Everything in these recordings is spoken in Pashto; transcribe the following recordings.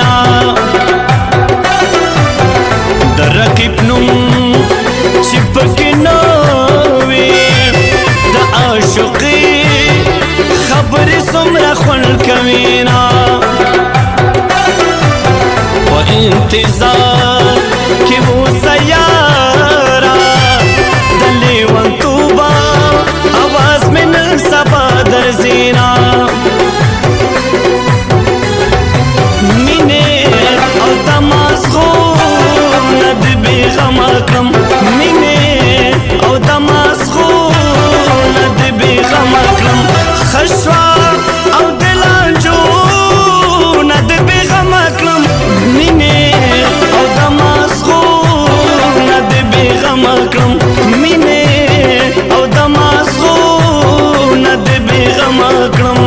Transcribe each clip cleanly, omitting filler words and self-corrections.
زینا در رقیب نم چپک نوی دا عاشقی خبر سمر خل کمینا و انتظار کی وہ سیارا دلی ون توبا آواز من سبا در زینا مینے او دماز خو ند بی غم اکرم مینے او دماز خو ند بی غم اکرم خشوا او دلان جو ند بی غم اکرم مینے او دماز خو ند بی غم اکرم مینے او دماز خو ند بی غم اکرم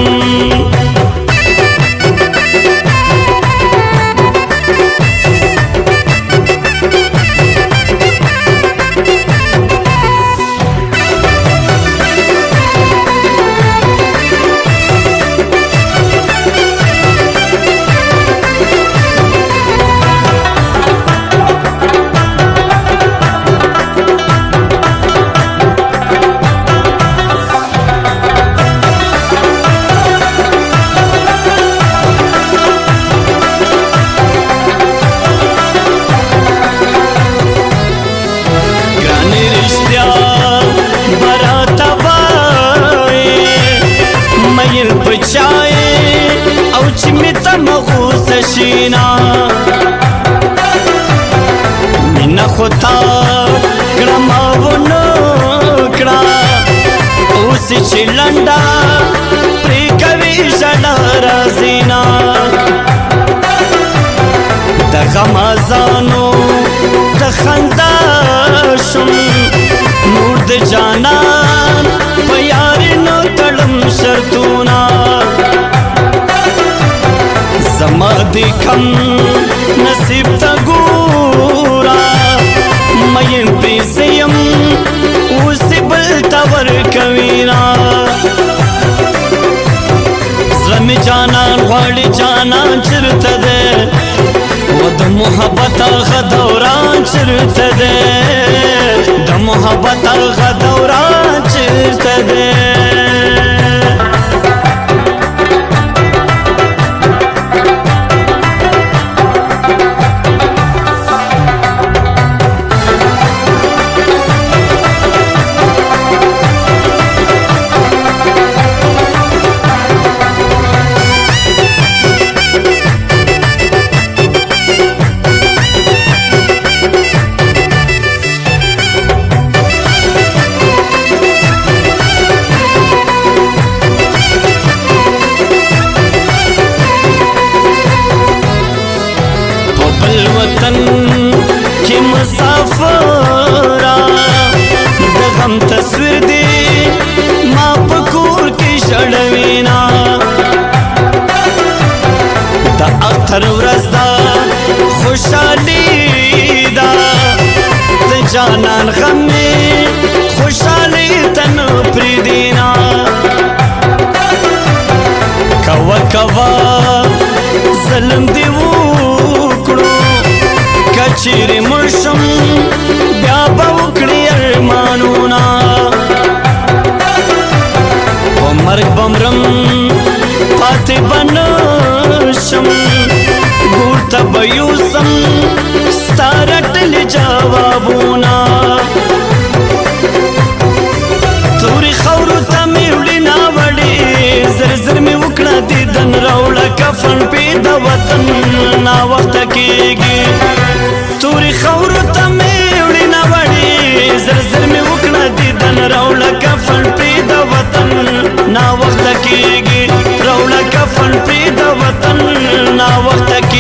او چې می تمغوس شینا مینا خطا کړم او نو کړه اوس چې لنډا پرې کوي ژړا رازینا د غمازانو د خندا شم نور د جانان په یار نو تړم شرطونا زما دی کم نصیب تا ګورا مین پیسیم اوسی بل تور کوینا زلمی جانان غواړي جانان چرته ده و د محبت غدوران چرته ده د محبت غدوران چرته ده وطن کی مسافرہ د غم تصویر دی ما پکور کی شړوینا د اختر ورځ دا خوشحالی دا د جانان غم می خوشحالی تن پریدینا کوا کوا ظلم دی چیرې مرشم بیا به وکړي ارمانونه په مرګ به مرم پاتې به نشم ګور ته به یوسم ستا رټلي جوابونه تورې خاورو ته مې وړي ناوړې زر زر مې وکړه دیدن راوړه کفن پې د وطن ناوخته کېږي تورې خاورو ته مې وړي ناوړې زر زر مې وکړه دیدن راوړه کفن پې د وطن ناوخته کېږي راوړه کفن پې د وطن ناوخته کېږي